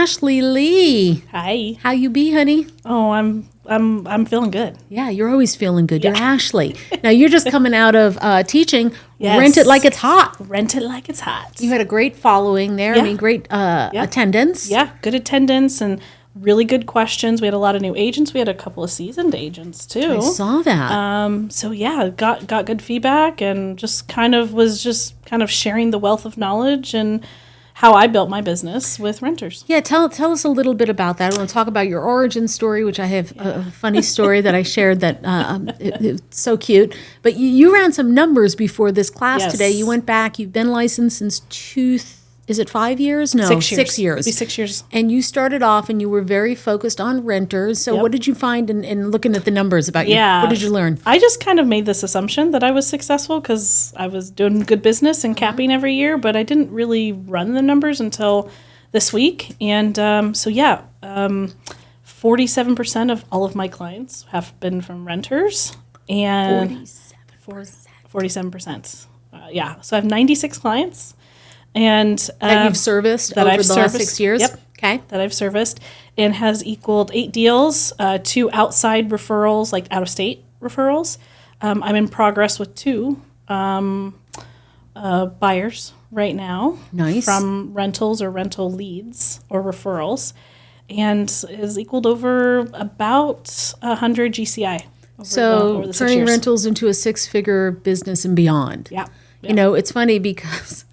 Ashley Lee. Hi. How you be, honey? Oh, I'm feeling good. Yeah, you're always feeling good. You're Ashley. Now you're just coming out of teaching. Yes. Rent It Like It's Hot. Rent It Like It's Hot. You had a great following there. Yeah. I mean, great attendance. Yeah, good attendance and really good questions. We had a lot of new agents. We had a couple of seasoned agents too. I saw that. So yeah, got good feedback and just kind of sharing the wealth of knowledge and how I built my business with renters. Yeah, tell us a little bit about that. I want to talk about your origin story, which I have a funny story that I shared that it's so cute. But you ran some numbers before this class today. You went back. You've been licensed since is it 5 years? No, 6 years. 6 years. It'll be 6 years. And you started off and you were very focused on renters. So what did you find in looking at the numbers about you? What did you learn? I just kind of made this assumption that I was successful because I was doing good business and capping every year, but I didn't really run the numbers until this week. And 47% of all of my clients have been from renters. And 47%. So I have 96 clients. And that you've serviced over the last 6 years? Yep. Okay. That I've serviced and has equaled 8 deals, 2 outside referrals, like out-of-state referrals. I'm in progress with 2 buyers right now. Nice. From rentals or rental leads or referrals, and is equaled over about 100 GCI. So over the 6 turning years. rentals into a 6-figure business and beyond. Yeah. You know, it's funny because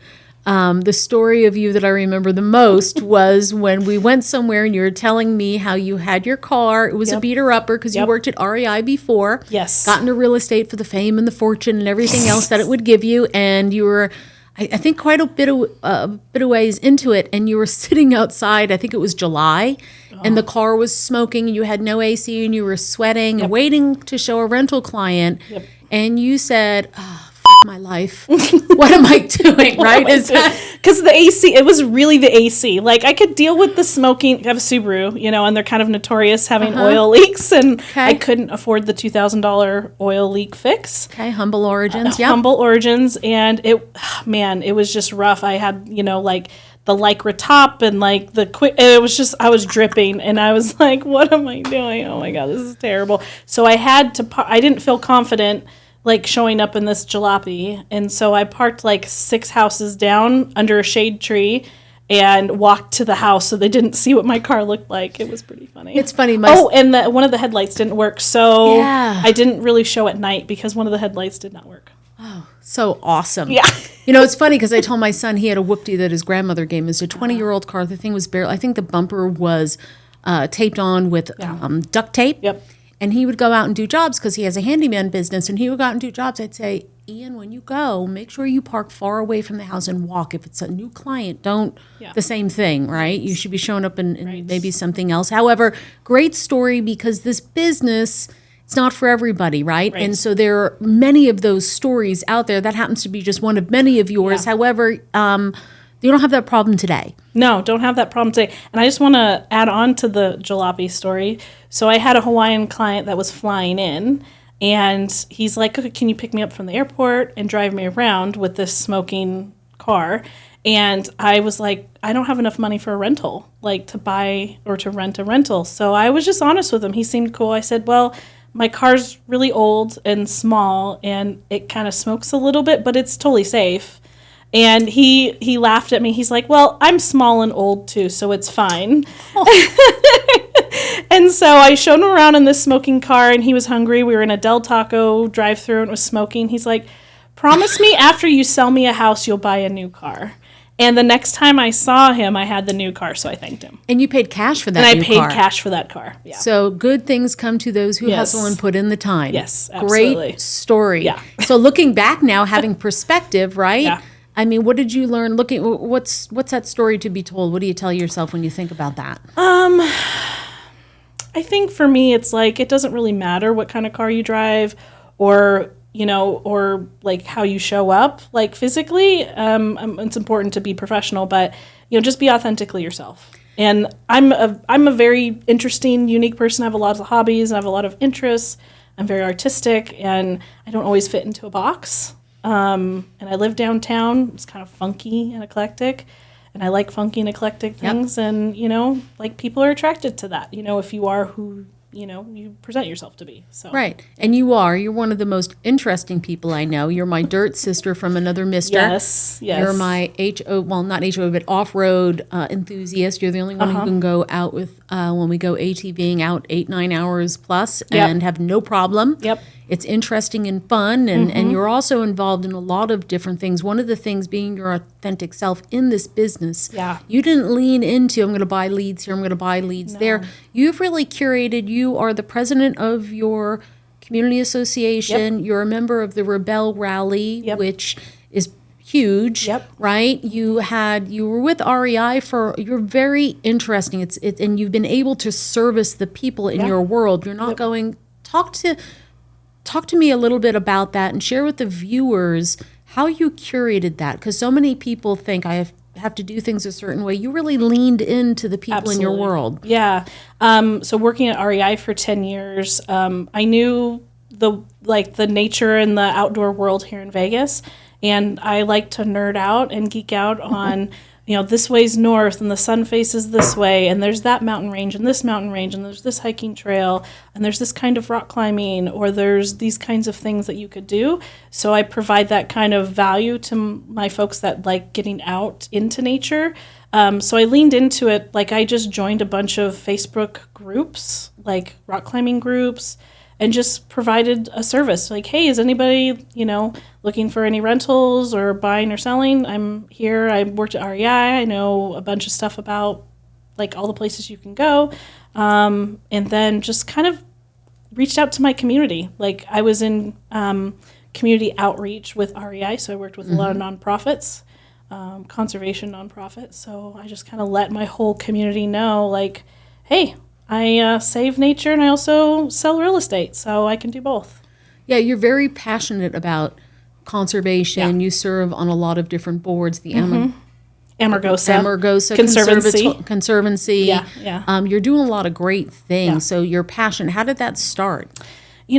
the story of you that I remember the most was when we went somewhere and you were telling me how you had your car. It was a beater-upper because you worked at REI before. Yes. Got into real estate for the fame and the fortune and everything else that it would give you. And you were, I think, quite a bit of ways into it. And you were sitting outside, I think it was July, and the car was smoking and you had no AC and you were sweating and waiting to show a rental client. Yep. And you said, my life. What am I doing? Right? Is that because the AC? It was really the AC. Like I could deal with the smoking. I have a Subaru, and they're kind of notorious having oil leaks, and I couldn't afford the $2,000 oil leak fix. Okay, humble origins. Yeah, humble origins, and it was just rough. I had like the Lycra top and like the quick. It was just I was dripping, and I was like, "What am I doing? Oh my god, this is terrible." So I had to. I didn't feel confident like showing up in this jalopy. And so I parked like 6 houses down under a shade tree and walked to the house so they didn't see what my car looked like. It was pretty funny. It's funny. And one of the headlights didn't work. So I didn't really show at night because one of the headlights did not work. Oh, so awesome. Yeah. It's funny because I told my son he had a whoopty that his grandmother gave him. It's a 20-year-old car. The thing was barely, I think the bumper was taped on with duct tape. Yep. And he would go out and do jobs because he has a handyman business. And he would go out and do jobs. I'd say, Ian, when you go, make sure you park far away from the house and walk. If it's a new client, don't the same thing, right? You should be showing up in maybe something else. However, great story because this business, it's not for everybody, right? And so there are many of those stories out there. That happens to be just one of many of yours. However, you don't have that problem today. No, don't have that problem today. And I just want to add on to the jalopy story. So I had a Hawaiian client that was flying in, and he's like, okay, can you pick me up from the airport and drive me around with this smoking car? And I was like, I don't have enough money for a rental, like to buy or to rent a rental. So I was just honest with him. He seemed cool. I said, well, my car's really old and small, and it kind of smokes a little bit, but it's totally safe. And he laughed at me. He's like, well, I'm small and old too, so it's fine. And so I showed him around in this smoking car, and he was hungry. We were in a Del Taco drive-thru, and it was smoking. He's like, promise me after you sell me a house, you'll buy a new car. And the next time I saw him, I had the new car, so I thanked him. And you paid cash for that new car. And I car. paid cash for that car, yeah. So good things come to those who hustle and put in the time. Yes, absolutely. Great story. Yeah. So looking back now, having perspective, right? Yeah. I mean, what did you learn? What's that story to be told? What do you tell yourself when you think about that? I think for me, it's like it doesn't really matter what kind of car you drive, or like how you show up, like physically. It's important to be professional, but just be authentically yourself. And I'm a very interesting, unique person. I have a lot of hobbies. I have a lot of interests. I'm very artistic, and I don't always fit into a box. And I live downtown. It's kind of funky and eclectic. and I like funky and eclectic things. And, like people are attracted to that, if you are who, you present yourself to be. So right. And you're one of the most interesting people I know. You're my dirt sister from another mister. Yes. You're my not HO, but off-road enthusiast. You're the only one who can go out with, when we go ATVing out 8-9 hours plus and have no problem. Yep. It's interesting and fun, and you're also involved in a lot of different things. One of the things being your authentic self in this business. Yeah. You didn't lean into, I'm going to buy leads here, I'm going to buy leads there. You've really curated. You are the president of your community association. You're a member of the Rebelle Rally, which is huge, right? You were with REI you're very interesting. It's and you've been able to service the people in your world. You're not going, Talk to me a little bit about that and share with the viewers how you curated that. Because so many people think I have to do things a certain way. You really leaned into the people in your world. Yeah. So working at REI for 10 years, I knew the nature and the outdoor world here in Vegas. And I like to nerd out and geek out on this way's north and the sun faces this way and there's that mountain range and this mountain range and there's this hiking trail and there's this kind of rock climbing or there's these kinds of things that you could do. So I provide that kind of value to my folks that like getting out into nature. So I leaned into it. Like I just joined a bunch of Facebook groups, like rock climbing groups, and just provided a service. Like, hey, is anybody, looking for any rentals or buying or selling? I'm here. I worked at REI. I know a bunch of stuff about, like, all the places you can go. And then just kind of reached out to my community. Like, I was in community outreach with REI, so I worked with a lot of nonprofits, conservation nonprofits. So I just kind of let my whole community know, like, hey, I save nature and I also sell real estate, so I can do both. Yeah, you're very passionate about conservation. You serve on a lot of different boards. The Amargosa Conservancy. Yeah. You're doing a lot of great things. So your passion, how did that start? So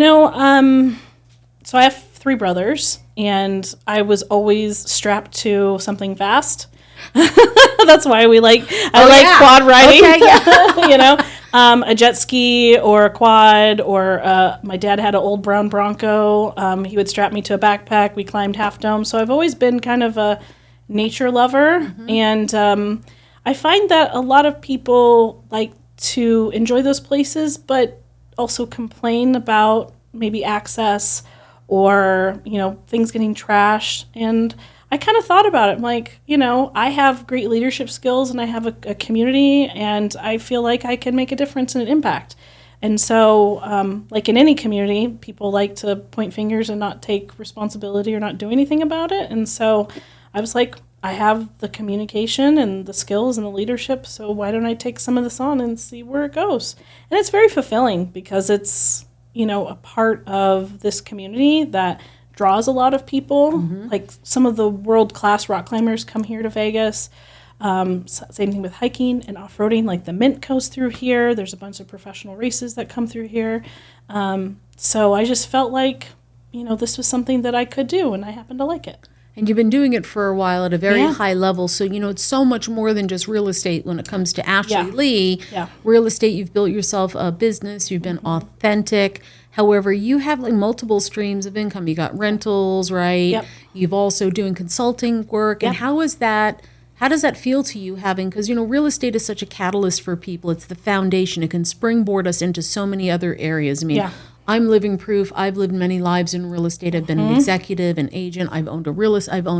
I have 3 brothers, and I was always strapped to something fast. That's why I like quad riding. Okay, a jet ski or a quad, or my dad had an old brown Bronco. He would strap me to a backpack. We climbed Half Dome. So I've always been kind of a nature lover. And I find that a lot of people like to enjoy those places, but also complain about maybe access or, things getting trashed. And I kind of thought about it. I'm like, I have great leadership skills and I have a community and I feel like I can make a difference and an impact. And so, like in any community, people like to point fingers and not take responsibility or not do anything about it. And so I was like, I have the communication and the skills and the leadership, so why don't I take some of this on and see where it goes? And it's very fulfilling because it's, a part of this community that draws a lot of people. Like some of the world-class rock climbers come here to Vegas. Same thing with hiking and off-roading. Like the Mint goes through here. There's a bunch of professional races that come through here. So I just felt like, this was something that I could do, and I happen to like it. And you've been doing it for a while at a very high level. So, it's so much more than just real estate when it comes to Ashley Lee. Real estate, you've built yourself a business. You've been authentic. However, you have like multiple streams of income. You got rentals, right? You've also doing consulting work. And how does that feel to you having, because, real estate is such a catalyst for people. It's the foundation. It can springboard us into so many other areas. I mean, I'm living proof. I've lived many lives in real estate. I've been an executive, an agent. I've owned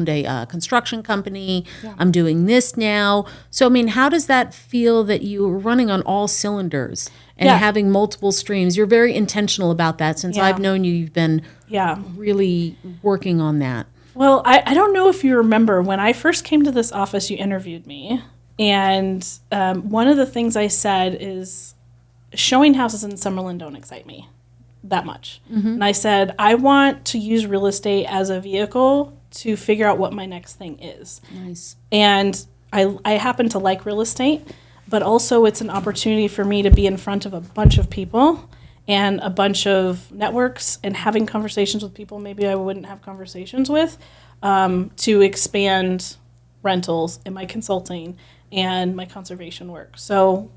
a construction company. I'm doing this now. So, how does that feel that you are running on all cylinders and having multiple streams? You're very intentional about that. Since I've known you, you've been really working on that. Well, I don't know if you remember when I first came to this office, you interviewed me. And one of the things I said is showing houses in Summerlin don't excite me that much. And I said, I want to use real estate as a vehicle to figure out what my next thing is. Nice. And I happen to like real estate, but also it's an opportunity for me to be in front of a bunch of people and a bunch of networks and having conversations with people maybe I wouldn't have conversations with, to expand rentals and my consulting and my conservation work. So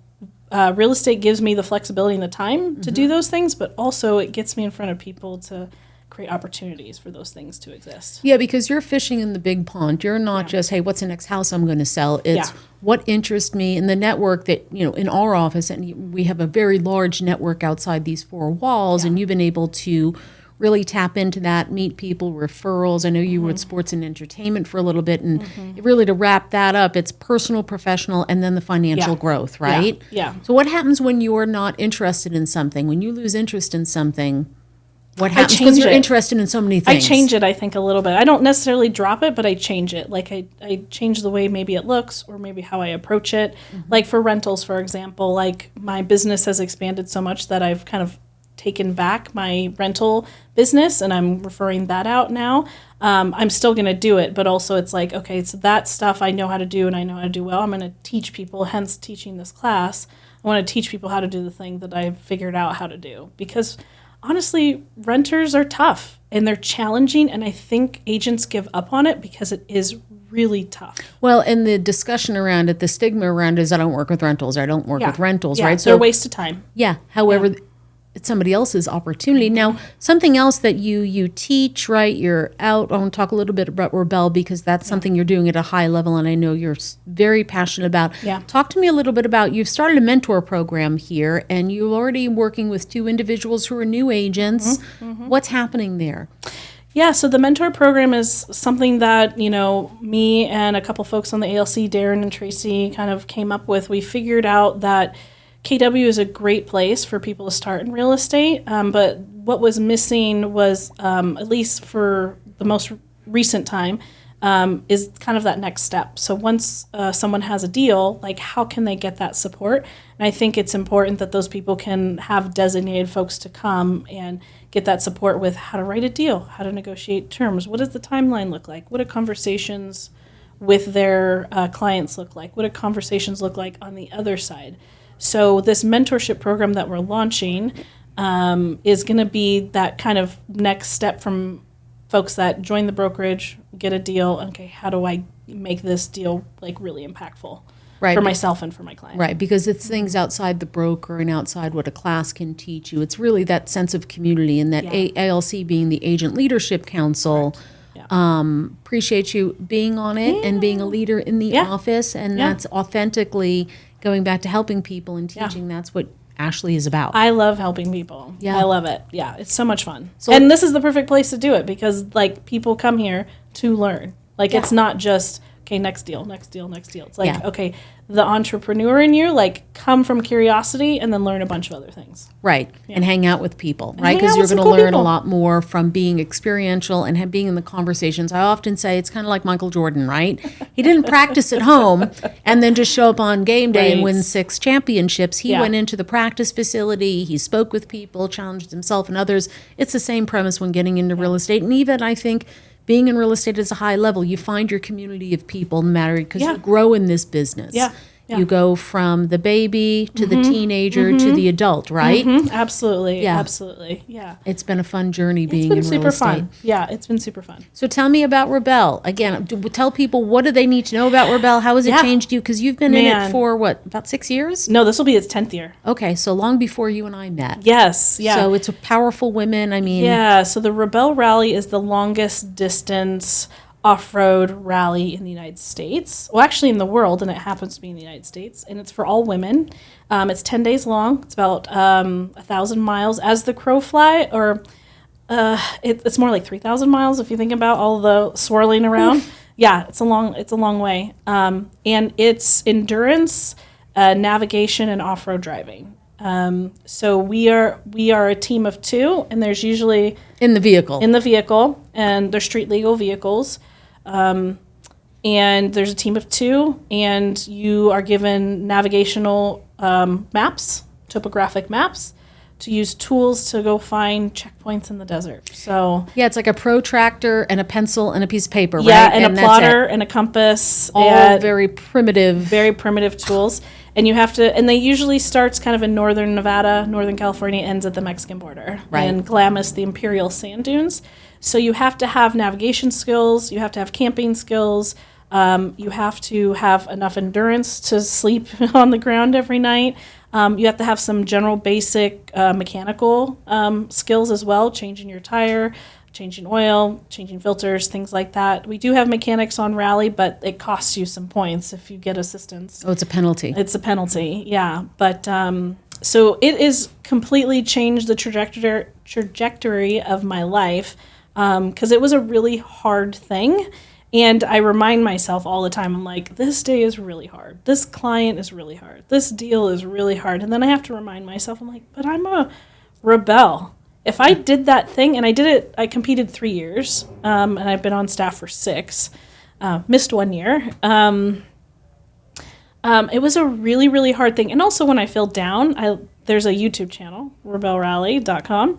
real estate gives me the flexibility and the time to do those things, but also it gets me in front of people to create opportunities for those things to exist. Yeah, because you're fishing in the big pond. You're not just, hey, what's the next house I'm going to sell? It's what interests me in the network that, in our office, and we have a very large network outside these four walls, and you've been able to really tap into that, meet people, referrals. I know you were at sports and entertainment for a little bit, and really to wrap that up, it's personal, professional, and then the financial growth, right? Yeah. So what happens when you're not interested in something? When you lose interest in something, what happens? Because you're interested in so many things. I change it, I think, a little bit. I don't necessarily drop it, but I change it. Like I change the way maybe it looks or maybe how I approach it. Like for rentals, for example, like my business has expanded so much that I've kind of taken back my rental business and I'm referring that out now. I'm still going to do it, but also it's like, okay, so that stuff I know how to do and I know how to do well. I'm going to teach people, hence teaching this class. I want to teach people how to do the thing that I've figured out how to do. Because honestly, renters are tough and they're challenging, and I think agents give up on it because it is really tough. Well, and the discussion around it, the stigma around it is I don't work with rentals, I don't work with rentals, right? So they're a waste of time. Yeah. However, it's somebody else's opportunity. Now, something else that you teach, right? You're out. I want to talk a little bit about Rebelle because that's something you're doing at a high level, and I know you're very passionate about. Yeah. Talk to me a little bit about, you've started a mentor program here, and you're already working with 2 individuals who are new agents. What's happening there? Yeah, so the mentor program is something that, me and a couple folks on the ALC, Darren and Tracy, kind of came up with. We figured out that KW is a great place for people to start in real estate, but what was missing was, at least for the most recent time, is kind of that next step. So once someone has a deal, like how can they get that support? And I think it's important that those people can have designated folks to come and get that support with how to write a deal, how to negotiate terms, what does the timeline look like, what do conversations with their clients look like, what do conversations look like on the other side. So this mentorship program that we're launching is going to be that kind of next step from folks that join the brokerage, get a deal. Okay, how do I make this deal like really impactful for myself and for my client? Right, because it's things outside the broker and outside what a class can teach you. It's really that sense of community, and that ALC being the Agent Leadership Council. Appreciate you being on it and being a leader in the office, and that's authentically going back to helping people and teaching. That's what Ashley is about. I love helping people. Yeah. I love it. Yeah, it's so much fun. And this is the perfect place to do it because like people come here to learn. Like it's not just, okay, next deal, next deal, next deal. It's like, okay, the entrepreneur in you, like come from curiosity and then learn a bunch of other things. Right, and hang out with people, right? Because you're going to learn a lot more from being experiential and being in the conversations. I often say it's kind of like Michael Jordan, right? He didn't practice at home and then just show up on game day and win 6 championships. He went into the practice facility, he spoke with people, challenged himself and others. It's the same premise when getting into real estate. And even, I think, being in real estate is a high level. You find your community of people married because you grow in this business. You go from the baby to the teenager to the adult, right? Absolutely. Absolutely. Yeah. It's been a fun journey being in real estate. It's been super fun. Yeah, it's been super fun. So tell me about Rebelle. Again, tell people, what do they need to know about Rebelle? How has it changed you? Because you've been in it for, what, about 6 years? No, this will be its 10th year. Okay, so long before you and I met. Yes. Yeah. So it's a powerful women. I mean. Yeah, so the Rebelle Rally is the longest distance off-road rally in the United States. Well, actually in the world, and it happens to be in the United States. And it's for all women. It's 10 days long. It's about 1,000 miles as the crow fly, or it's more like 3,000 miles if you think about all the swirling around. Yeah, it's a long way. And it's endurance, navigation, and off-road driving. So we are a team of 2, and there's usually in the vehicle, and they're street legal vehicles. And there's a team of 2, and you are given navigational maps, topographic maps, to use tools to go find checkpoints in the desert. So it's like a protractor and a pencil and a piece of paper, right? Yeah, and a plotter and a compass. All very primitive tools. And you have to, and they usually starts kind of in northern Nevada, northern California, ends at the Mexican border. Right. And Glamis, the Imperial Sand Dunes. So you have to have navigation skills, you have to have camping skills, You have to have enough endurance to sleep on the ground every night. You have to have some general basic mechanical skills as well, changing your tire, changing oil, changing filters, things like that. We do have mechanics on Rally, but it costs you some points if you get assistance. Oh, it's a penalty. It's a penalty, yeah. But so it is completely changed the trajectory of my life because it was a really hard thing. And I remind myself all the time, I'm like, this day is really hard. This client is really hard. This deal is really hard. And then I have to remind myself, I'm like, but I'm a rebel. If I did that thing, and I did it, I competed 3 years, and I've been on staff for 6, missed 1 year. It was a really, really hard thing. And also when I feel down, there's a YouTube channel, rebellerally.com.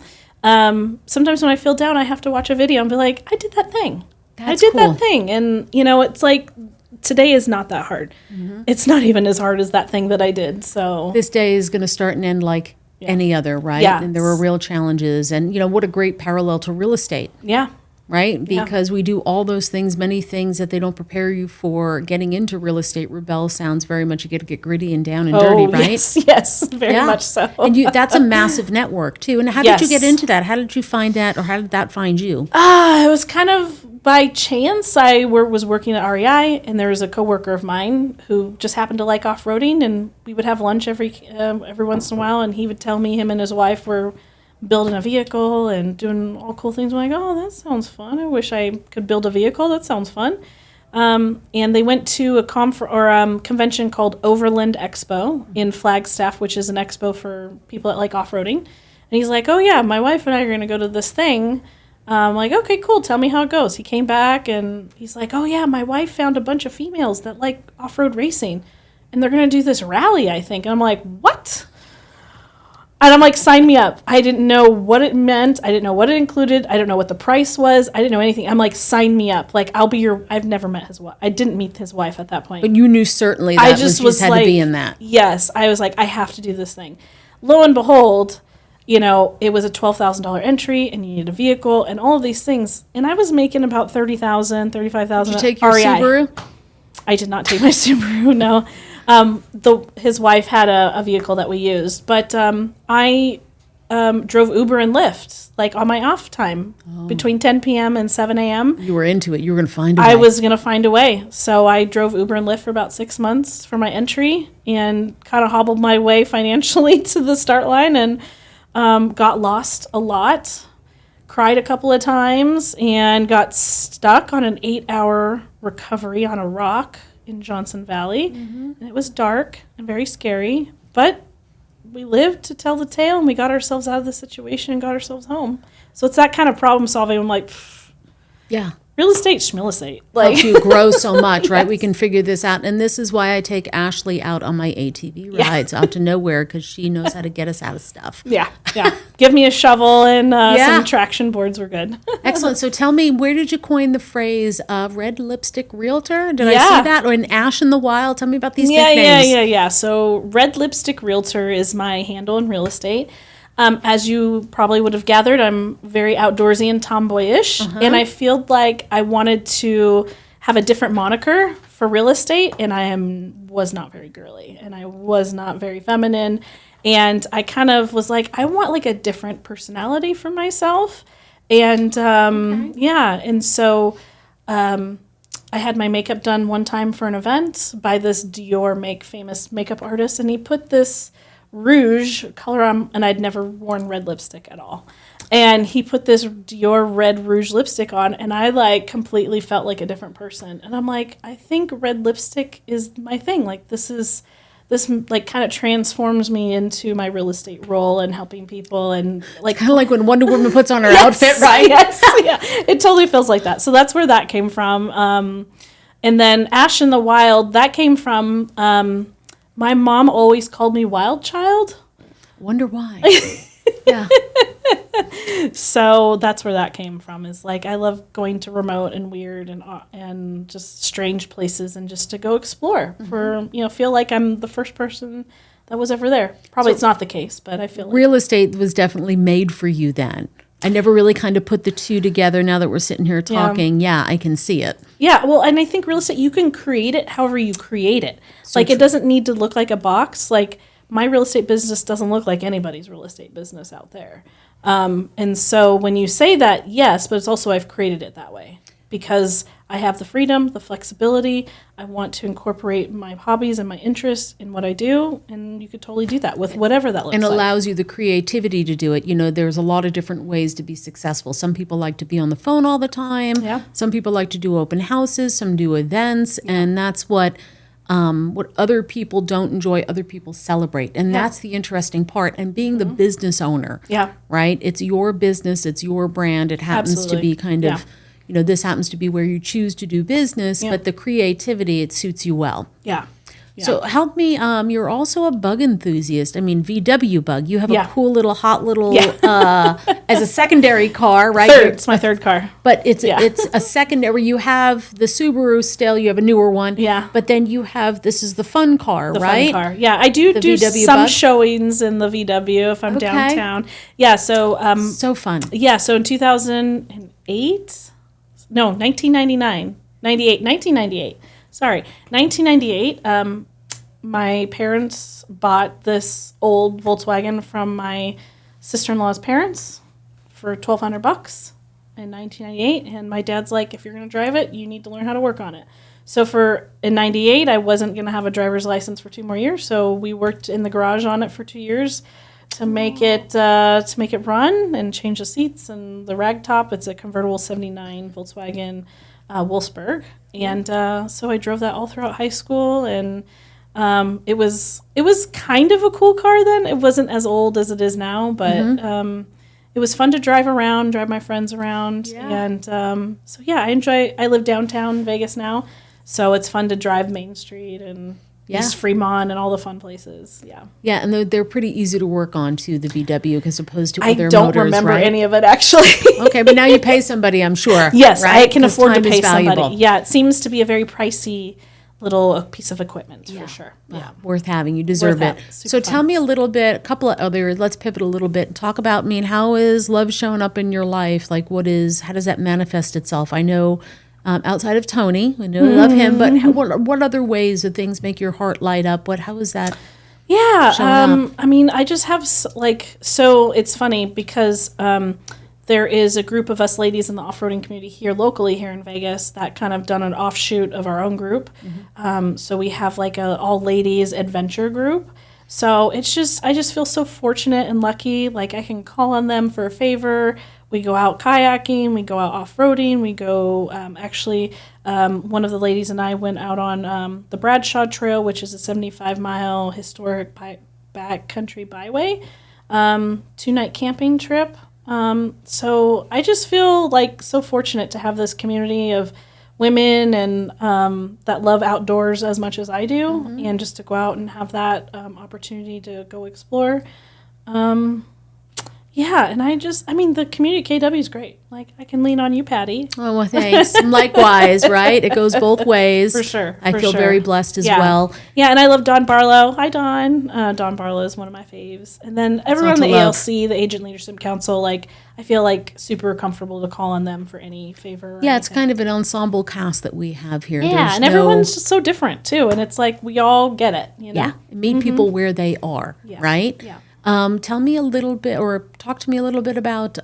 Sometimes when I feel down, I have to watch a video and be like, I did that thing. I did that thing. And, it's like today is not that hard. Mm-hmm. It's not even as hard as that thing that I did. So this day is going to start and end like any other, right? Yeah. And there were real challenges. And, what a great parallel to real estate. Yeah. Right? Because we do all those things, many things that they don't prepare you for getting into real estate. Rebel sounds very much, you get to get gritty and down and dirty, right? Yes, very much so. And that's a massive network too. And how did you get into that? How did you find that, or how did that find you? It was kind of by chance. I was working at REI, and there was a coworker of mine who just happened to like off-roading, and we would have lunch every once in a while, and he would tell me him and his wife were building a vehicle and doing all cool things. I'm like, oh, that sounds fun. I wish I could build a vehicle. That sounds fun. And they went to a convention called Overland Expo in Flagstaff, which is an expo for people that like off-roading. And he's like, oh, yeah, my wife and I are going to go to this thing. I'm like, okay, cool. Tell me how it goes. He came back, and he's like, oh, yeah, my wife found a bunch of females that like off-road racing, and they're going to do this rally, I think. And I'm like, what? And I'm like, sign me up. I didn't know what it meant. I didn't know what it included. I didn't know what the price was. I didn't know anything. I'm like, sign me up. Like, I've never met his wife. I didn't meet his wife at that point. But you knew certainly that you had to be in that. Yes. I was like, I have to do this thing. Lo and behold, it was a $12,000 entry, and you need a vehicle and all of these things. And I was making about $30,000, $35,000. Did you take your Subaru? I did not take my Subaru, no. His wife had a vehicle that we used, but I drove Uber and Lyft, like on my off time between 10 p.m. and 7 a.m. You were into it. You were going to find a way. I was going to find a way. So I drove Uber and Lyft for about 6 months for my entry and kind of hobbled my way financially to the start line, and got lost a lot, cried a couple of times, and got stuck on an 8-hour recovery on a rock in Johnson Valley. Mm-hmm. And it was dark and very scary, but we lived to tell the tale, and we got ourselves out of the situation and got ourselves home. So it's that kind of problem solving. I'm like, yeah, real estate, schmill estate. Helps you grow so much, right? Yes. We can figure this out. And this is why I take Ashley out on my ATV rides out to nowhere, because she knows how to get us out of stuff. Yeah. Give me a shovel and some traction boards. We're good. Excellent. So tell me, where did you coin the phrase red lipstick realtor? Did I see that? Or an ash in the wild? Tell me about these nicknames. Yeah. So red lipstick realtor is my handle in real estate. As you probably would have gathered, I'm very outdoorsy and tomboyish, and I feel like I wanted to have a different moniker for real estate, and I was not very girly, and I was not very feminine, and I kind of was like, I want like a different personality for myself, and and so I had my makeup done one time for an event by this Dior famous makeup artist, and he put this rouge color on, and I'd never worn red lipstick at all. And he put this Dior red rouge lipstick on, and I like completely felt like a different person. And I'm like, I think red lipstick is my thing. Like this like kind of transforms me into my real estate role and helping people, and like kind of like when Wonder Woman puts on her outfit, right? Yes, yeah, it totally feels like that. So that's where that came from. And then Ash in the Wild, that came from. My mom always called me Wild Child. Wonder why. Yeah. So that's where that came from. Is like I love going to remote and weird and just strange places, and just to go explore for feel like I'm the first person that was ever there. Probably it's not the case, but I feel like real estate was definitely made for you then. I never really kind of put the two together. Now that we're sitting here talking, I can see it. Yeah, well, and I think real estate, you can create it however you create it. So it doesn't need to look like a box. Like, my real estate business doesn't look like anybody's real estate business out there. And so when you say that, yes, but it's also I've created it that way because I have the freedom, the flexibility. I want to incorporate my hobbies and my interests in what I do, and you could totally do that with whatever that looks like. And allows you the creativity to do it. You know, there's a lot of different ways to be successful. Some people like to be on the phone all the time. Yeah. Some people like to do open houses. Some do events, and that's what other people don't enjoy, other people celebrate. And that's the interesting part. And being the business owner, right? It's your business, it's your brand. It happens to be kind of, you know, this happens to be where you choose to do business, but the creativity, it suits you well. Yeah. So help me, you're also a bug enthusiast. I mean, VW bug. You have a cool little, hot little, as a secondary car, right? It's my third car. But it's a secondary. You have the Subaru still, you have a newer one. Yeah. But then you have, this is the fun car, right? Fun car. Yeah, I do VW some bug? showings in the VW if I'm downtown. Yeah, so. So fun. Yeah, so in 2008, no, 1998. Sorry, 1998, my parents bought this old Volkswagen from my sister-in-law's parents for $1,200 in 1998, and my dad's like, if you're going to drive it, you need to learn how to work on it. So in 98, I wasn't going to have a driver's license for 2 more years, so we worked in the garage on it for 2 years to make it run and change the seats and the rag top. It's a convertible 79 Volkswagen Wolfsburg, and so I drove that all throughout high school, and it was kind of a cool car then. It wasn't as old as it is now, but it was fun to drive my friends around, and so I live downtown Vegas now, so it's fun to drive Main Street and East Fremont and all the fun places. Yeah, and they're pretty easy to work on too, the VW, as opposed to other motors, I don't remember any of it actually. Okay, but now you pay somebody, I'm sure. Yes, right? I can afford to pay somebody. Valuable. Yeah, it seems to be a very pricey little piece of equipment for sure. Yeah, worth having. You deserve it. So tell me a little bit, a couple of other. Let's pivot a little bit and talk about. I mean, how is love showing up in your life? Like, how does that manifest itself? I know. Outside of Tony, I know you love him, but what other ways do things make your heart light up? How is that? Yeah, I mean, I just have so it's funny because there is a group of us ladies in the off-roading community here locally here in Vegas that kind of done an offshoot of our own group. So we have like a all ladies adventure group. So I just feel so fortunate and lucky. Like I can call on them for a favor. We go out kayaking, we go out off-roading, we go, one of the ladies and I went out on the Bradshaw Trail, which is a 75-mile historic backcountry byway, 2-night camping trip. So I just feel like so fortunate to have this community of women and that love outdoors as much as I do, and just to go out and have that opportunity to go explore. Yeah, and the community at KW is great. Like, I can lean on you, Patti. Oh, well, thanks. Likewise, right? It goes both ways. For sure. I feel very blessed as well. Yeah, and I love Dawn Barlow. Hi, Dawn. Dawn Barlow is one of my faves. And then everyone in the ALC, the Agent Leadership Council, like, I feel like super comfortable to call on them for any favor. Yeah, it's kind of an ensemble cast that we have here. Yeah, and everyone's just so different, too. And it's like, we all get it, you know? Yeah, meet people where they are, right? Yeah. Tell me a little bit, or talk to me a little bit about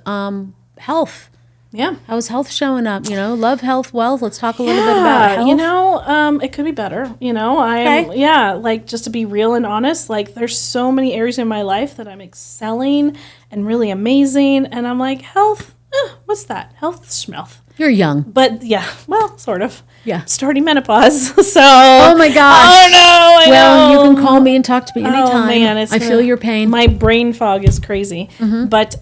health. Yeah. How's health showing up? Love, health, wealth. Let's talk a little bit about health. It could be better. Just to be real and honest, like there's so many areas in my life that I'm excelling and really amazing. And I'm like, health, what's that? Health, schmealth. You're young. But yeah, well, sort of. Yeah. Starting menopause. So. Oh my gosh. Oh no, I know. You can call me and talk to me anytime. Oh man, I feel your pain. My brain fog is crazy. But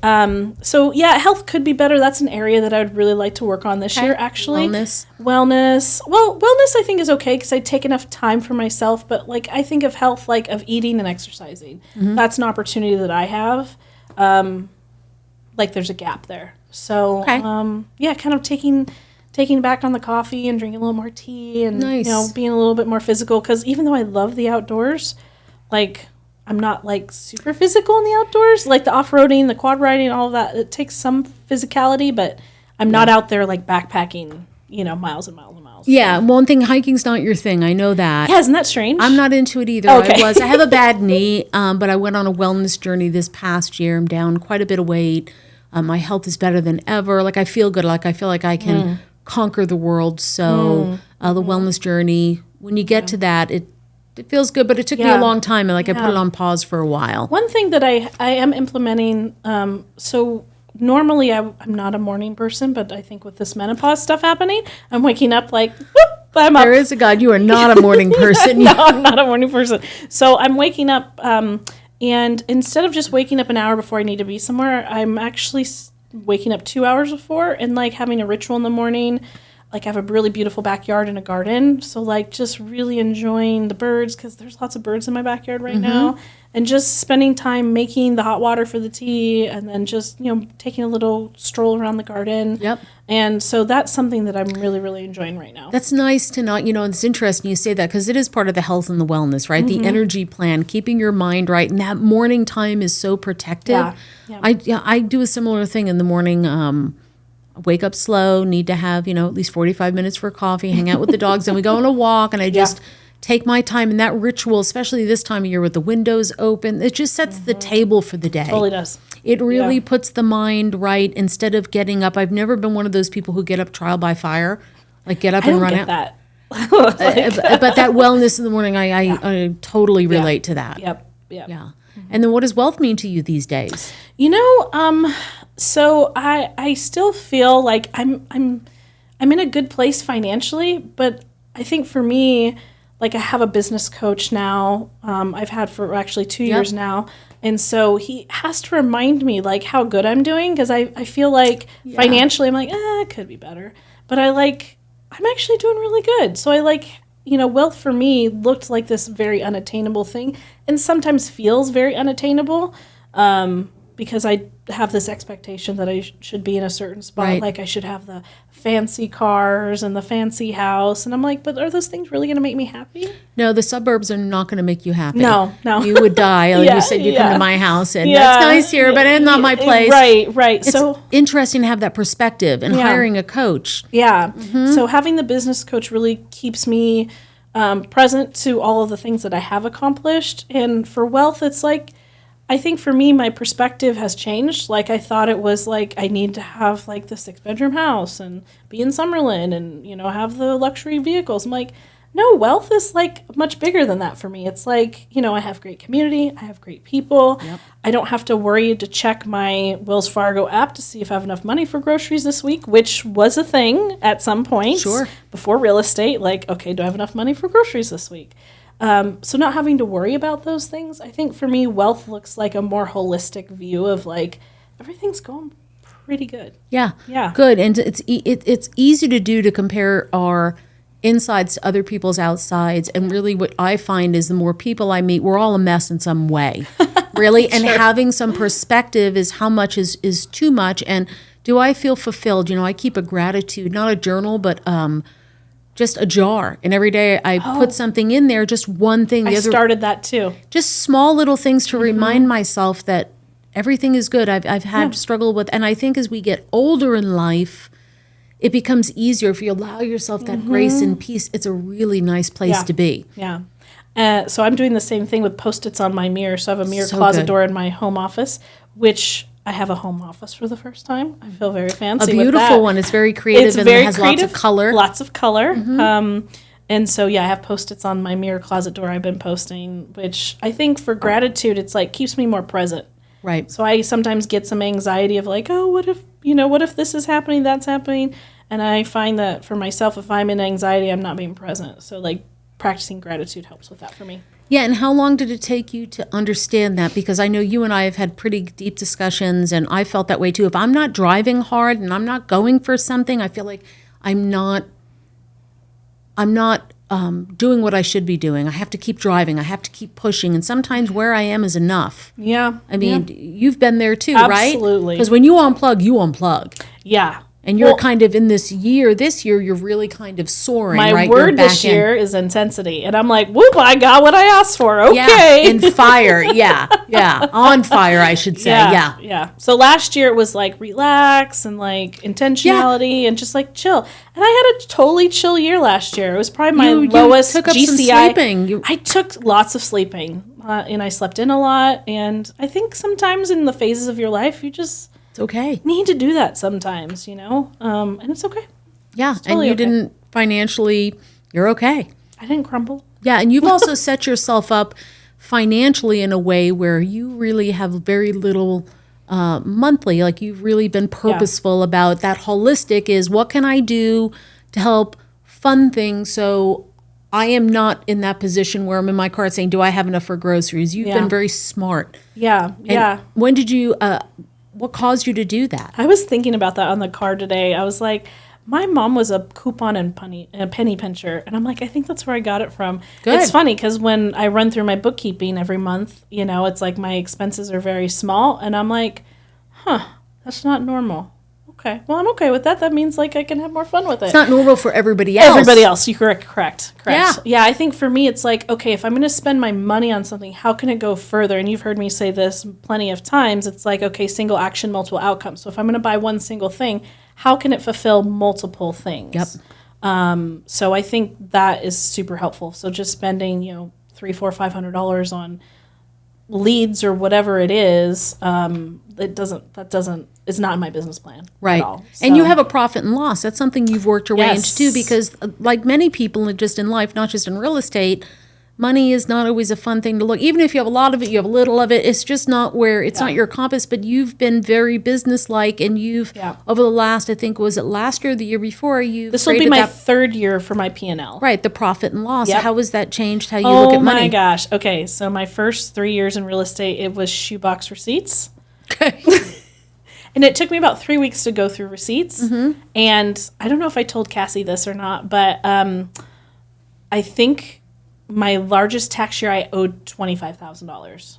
so yeah, health could be better. That's an area that I would really like to work on this year actually. Wellness. Well, wellness I think is okay because I take enough time for myself, but like I think of health like of eating and exercising. That's an opportunity that I have. Like there's a gap there. So, kind of taking back on the coffee and drinking a little more tea and, being a little bit more physical. Because even though I love the outdoors, like, I'm not like super physical in the outdoors, like the off-roading, the quad riding, all of that. It takes some physicality, but I'm not out there like backpacking, miles and miles and miles. Yeah, one thing, hiking's not your thing. I know that. Yeah, isn't that strange? I'm not into it either. Okay. I have a bad knee, but I went on a wellness journey this past year. I'm down quite a bit of weight. My health is better than ever. Like I feel good. Like I feel like I can conquer the world. So the wellness journey, when you get to that, it feels good, but it took me a long time. And I put it on pause for a while. One thing that I am implementing, so normally I'm not a morning person, but I think with this menopause stuff happening, I'm waking up like, whoop, I'm up. There is a God, you are not a morning person. No, I'm not a morning person. So I'm waking up, and instead of just waking up an hour before I need to be somewhere, I'm actually waking up 2 hours before and like having a ritual in the morning. Like I have a really beautiful backyard and a garden. So like just really enjoying the birds because there's lots of birds in my backyard right now. And just spending time making the hot water for the tea and then just, taking a little stroll around the garden. Yep. And so that's something that I'm really, really enjoying right now. That's nice to not, and it's interesting you say that because it is part of the health and the wellness, right? The energy plan, keeping your mind right. And that morning time is so protective. Yeah. I do a similar thing in the morning. Wake up slow, need to have, at least 45 minutes for coffee, hang out with the dogs, and we go on a walk, and I just take my time. And that ritual, especially this time of year with the windows open, it just sets the table for the day. Totally does. It really puts the mind right instead of getting up. I've never been one of those people who get up trial by fire, like get up and run out. That. But that wellness in the morning, I totally relate to that. Yep. Yeah. And then what does wealth mean to you these days? So I still feel like I'm in a good place financially, but I think for me, like I have a business coach now. I've had for actually 2 years now. And so he has to remind me like how good I'm doing because I feel like financially I'm like, it could be better. But I'm actually doing really good. So wealth for me looked like this very unattainable thing and sometimes feels very unattainable because I have this expectation that I should be in a certain spot. Right. Like I should have the fancy cars and the fancy house. And I'm like, but are those things really going to make me happy? No, the suburbs are not going to make you happy. No. You would die. Like you said, you come to my house and that's nice here, but it's not my place. Right. It's interesting to have that perspective and hiring a coach. Yeah. So having the business coach really keeps me present to all of the things that I have accomplished. And for wealth, it's like, I think for me, my perspective has changed. Like I thought it was like I need to have like the 6-bedroom house and be in Summerlin and, have the luxury vehicles. I'm like, no, wealth is like much bigger than that for me. It's like, I have great community. I have great people. Yep. I don't have to worry to check my Wells Fargo app to see if I have enough money for groceries this week, which was a thing at some point before real estate. Like, okay, do I have enough money for groceries this week? So not having to worry about those things, I think for me, wealth looks like a more holistic view of like everything's going pretty good. Yeah. Good. And it's easy to do to compare our insides to other people's outsides. And really what I find is the more people I meet, we're all a mess in some way, really. And having some perspective is how much is too much. And do I feel fulfilled? I keep a gratitude, not a journal, but just a jar. And every day I put something in there, just one thing. I started that too. Just small little things to remind myself that everything is good. I've had to struggle with, and I think as we get older in life, it becomes easier if you allow yourself that grace and peace. It's a really nice place to be. Yeah. So I'm doing the same thing with Post-its on my mirror. So I have a mirror closet door in my home office, which I have a home office for the first time. I feel very fancy. A beautiful one. It's very creative and it has lots of color. Lots of color. And so, I have Post-its on my mirror closet door I've been posting, which I think for gratitude, it's like keeps me more present. Right. So I sometimes get some anxiety of like, oh, what if this is happening, that's happening? And I find that for myself, if I'm in anxiety, I'm not being present. So like practicing gratitude helps with that for me. Yeah, and how long did it take you to understand that? Because I know you and I have had pretty deep discussions, and I felt that way too. If I'm not driving hard and I'm not going for something, I feel like I'm not doing what I should be doing. I have to keep driving. I have to keep pushing. And sometimes where I am is enough. Yeah. I mean, you've been there too, Absolutely. right? Absolutely. Because when you unplug, you unplug. Yeah. And you're kind of in this year you're really kind of soaring, my right? word this year is intensity. And I'm like, whoop, I got what I asked for. Okay. Yeah, in fire. Yeah. On fire, I should say. Yeah. So last year it was like relax and like intentionality and just like chill. And I had a totally chill year last year. It was probably my lowest took up GCI. some sleeping. I took lots of sleeping and I slept in a lot. And I think sometimes in the phases of your life, you just... It's okay. Need to do that sometimes, and it's okay. Yeah, it's totally and you didn't financially, you're okay. I didn't crumble. Yeah, and you've also set yourself up financially in a way where you really have very little monthly, like you've really been purposeful about that. Holistic is what can I do to help fund things so I am not in that position where I'm in my car saying, do I have enough for groceries? You've been very smart. Yeah. When did you... what caused you to do that? I was thinking about that on the car today. I was like, my mom was a coupon and penny pincher. And I'm like, I think that's where I got it from. Good. It's funny because when I run through my bookkeeping every month, it's like my expenses are very small. And I'm like, that's not normal. Okay. Well, I'm okay with that. That means like I can have more fun with it. It's not normal for everybody else. Everybody else. You're correct. Yeah. I think for me, it's like, okay, if I'm going to spend my money on something, how can it go further? And you've heard me say this plenty of times. It's like, okay, single action, multiple outcomes. So if I'm going to buy one single thing, how can it fulfill multiple things? Yep. So I think that is super helpful. So just spending, $300, $400, $500 on leads or whatever it is, it's not in my business plan right. at all. So. And you have a profit and loss. That's something you've worked your way into too, because like many people just in life, not just in real estate, money is not always a fun thing to look. Even if you have a lot of it, you have a little of it. It's just not where it's not your compass. But you've been very business-like, and you've over the last, I think, was it last year or the year before? This will be my third year for my P&L. Right, the profit and loss. Yep. How has that changed how you look at money? Oh my gosh. Okay, so my first 3 years in real estate, it was shoebox receipts. Okay. And it took me about 3 weeks to go through receipts. Mm-hmm. And I don't know if I told Cassie this or not, but I think my largest tax year, I owed $25,000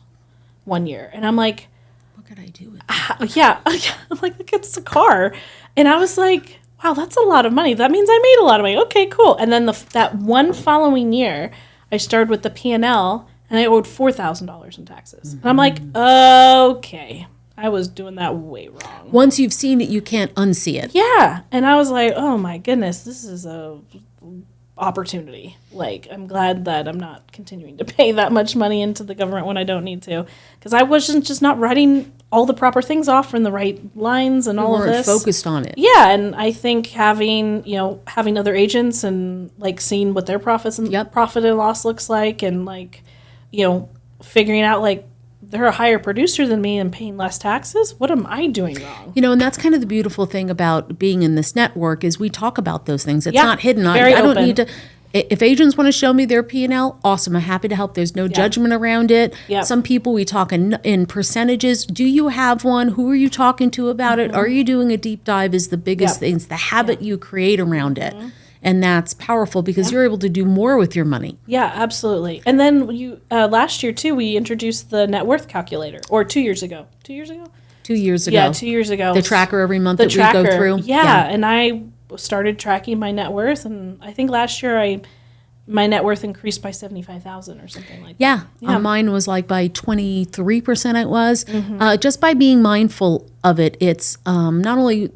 one year. And I'm like, what could I do with that? Yeah. I'm like, look, it's a car. And I was like, wow, that's a lot of money. That means I made a lot of money. Okay, cool. And then that one following year, I started with the P&L, and I owed $4,000 in taxes. Mm-hmm. And I'm like, okay, I was doing that way wrong. Once you've seen it, you can't unsee it. Yeah. And I was like, oh my goodness, this is a opportunity. Like, I'm glad that I'm not continuing to pay that much money into the government when I don't need to, because I wasn't just not writing all the proper things off from the right lines and all of this. Focused on it. Yeah, and I think having other agents and like seeing what their profit and loss looks like, and like, figuring out like they're a higher producer than me and paying less taxes. What am I doing wrong? And that's kind of the beautiful thing about being in this network is we talk about those things. It's not hidden. I don't need to. If agents want to show me their P&L, awesome. I'm happy to help. There's no judgment around it. Yep. Some people, we talk in percentages. Do you have one? Who are you talking to about it? Are you doing a deep dive is the biggest thing. It's the habit you create around it. And that's powerful because you're able to do more with your money. Yeah, absolutely. And then last year, too, we introduced the net worth calculator. Or 2 years ago. 2 years ago? 2 years ago. Yeah, 2 years ago. The tracker every month we go through. Yeah, and I started tracking my net worth. And I think last year my net worth increased by $75,000 or something like that. Yeah. Mine was like by 23%. It was just by being mindful of it. It's not only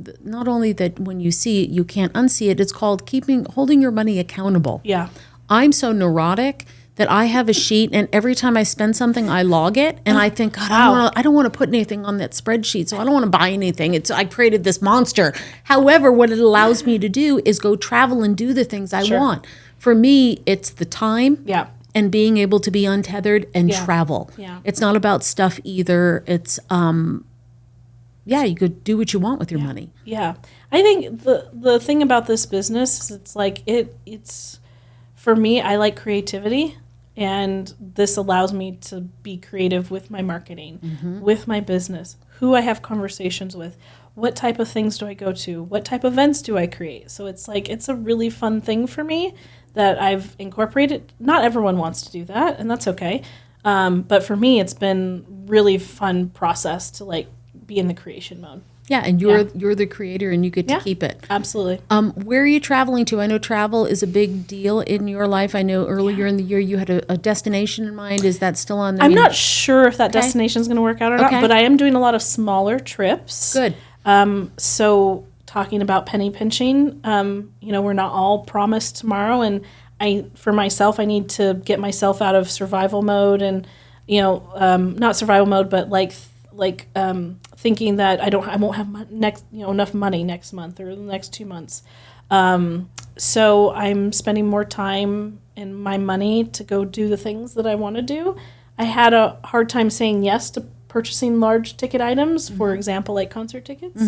that when you see it, you can't unsee it. It's called holding your money accountable. Yeah. I'm so neurotic that I have a sheet, and every time I spend something, I log it, and I think, God, I don't want to put anything on that spreadsheet, so I don't want to buy anything. I created this monster. However, what it allows me to do is go travel and do the things I want. For me, it's the time and being able to be untethered and travel. Yeah. It's not about stuff either. It's, you could do what you want with your money. Yeah. I think the thing about this business is it's like, it's for me, I like creativity. And this allows me to be creative with my marketing, with my business, who I have conversations with, what type of things do I go to, what type of events do I create. So it's like, it's a really fun thing for me that I've incorporated. Not everyone wants to do that, and that's okay. But for me, it's been really fun process to like be in the creation mode. Yeah, and you're the creator, and you get to keep it. Absolutely. Where are you traveling to? I know travel is a big deal in your life. I know earlier in the year you had a destination in mind. Is that still on? I'm not sure if that destination is going to work out or not, but I am doing a lot of smaller trips. Good. So talking about penny pinching, we're not all promised tomorrow, and for myself, I need to get myself out of survival mode, and not survival mode, but like thinking that I won't have enough money next month or the next 2 months. So I'm spending more time and my money to go do the things that I want to do. I had a hard time saying yes to purchasing large ticket items, for example, like concert tickets.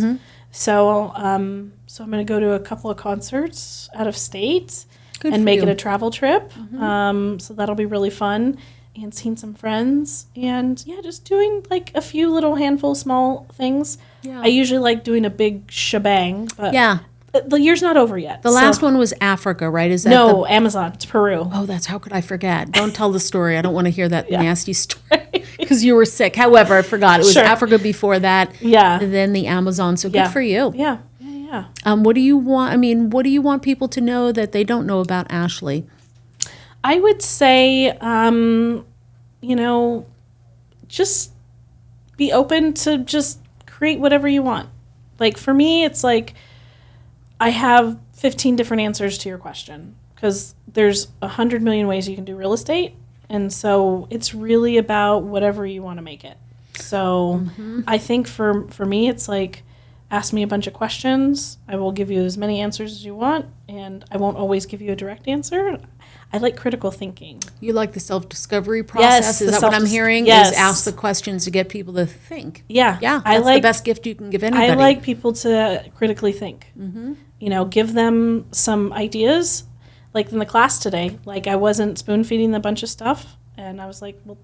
So I'm going to go to a couple of concerts out of state and make it a travel trip. So that'll be really fun. And seeing some friends, and just doing like a few little handful small things. I usually like doing a big shebang, but the year's not over yet. The last one was Africa, right? Is that Amazon? It's Peru. Oh, how could I forget? Don't tell the story. I don't want to hear that nasty story because you were sick. However, I forgot it was Africa before that. And then the Amazon. So good for you. Yeah. What do you want? I mean, what do you want people to know that they don't know about Ashley? I would say, just be open to just create whatever you want. Like for me, it's like I have 15 different answers to your question because there's 100 million ways you can do real estate. And so it's really about whatever you want to make it. So I think for me, it's like, ask me a bunch of questions. I will give you as many answers as you want, and I won't always give you a direct answer. I like critical thinking. You like the self-discovery process? Is that what I'm hearing? Yes. Is ask the questions to get people to think. Yeah. That's the best gift you can give anybody. I like people to critically think. Give them some ideas. Like in the class today, like I wasn't spoon-feeding a bunch of stuff, and I was like, well,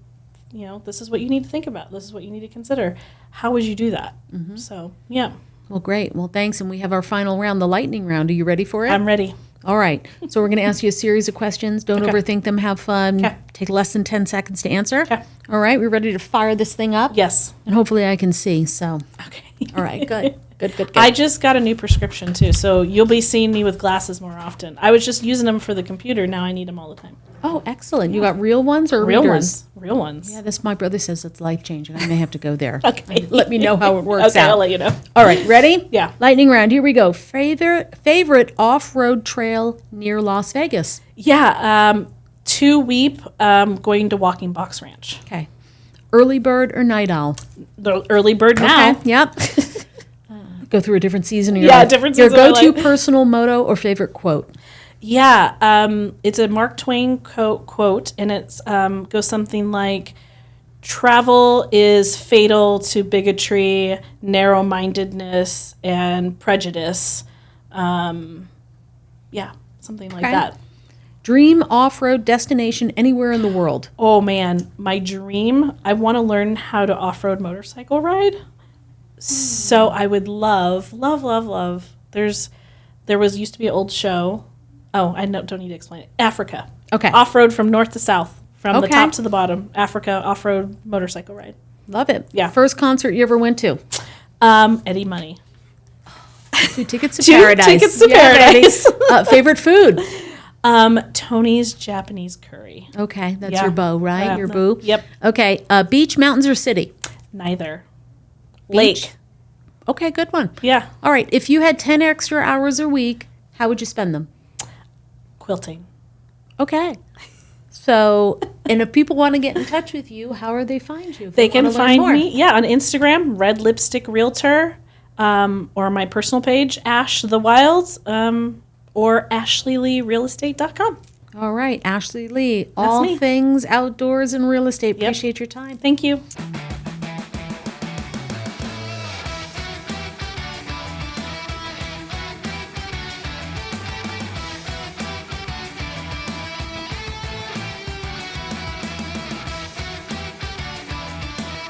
this is what you need to think about. This is what you need to consider. How would you do that? So, yeah. Well, great. Well, thanks. And we have our final round, the lightning round. Are you ready for it? I'm ready. All right. So we're going to ask you a series of questions. Don't overthink them. Have fun. Take less than 10 seconds to answer. All right. We're ready to fire this thing up? Yes. And hopefully I can see. So. Okay. All right. Good. Good. I just got a new prescription, too. So you'll be seeing me with glasses more often. I was just using them for the computer. Now I need them all the time. Oh, excellent. You got real ones or real readers? Real ones. Yeah, my brother says it's life-changing. I may have to go there. Okay. Let me know how it works out. I'll let you know. All right, ready? Yeah. Lightning round. Here we go. Favorite off-road trail near Las Vegas? Yeah, to Weep, going to Walking Box Ranch. Okay. Early bird or night owl? The early bird now. Okay, yep. Go through a different season of your life. Different season. Your go-to personal motto or favorite quote? Yeah, it's a Mark Twain quote, and it goes something like, travel is fatal to bigotry, narrow-mindedness, and prejudice. Something like that. Dream off-road destination anywhere in the world? Oh, man, my dream, I want to learn how to off-road motorcycle ride. So I would love. There used to be an old show. Oh, I don't need to explain it. Africa. Okay. Off-road from north to south, from the top to the bottom. Africa off-road motorcycle ride. Love it. Yeah. First concert you ever went to? Eddie Money. 2 tickets to paradise. 2 tickets to paradise. Favorite food? Tony's Japanese curry. Okay, that's your beau, right? Your boo? Yep. Okay, beach, mountains, or city? Neither. Beach? Lake. Okay, good one. Yeah. All right, if you had 10 extra hours a week, how would you spend them? Quilting. Okay. So, and if people want to get in touch with you, how are they find you? They can find me, on Instagram, Red Lipstick Realtor, or my personal page, Ash the Wilds, or AshleyLeeRealEstate.com. All right, Ashley Lee, all things outdoors and real estate. Appreciate your time. Thank you.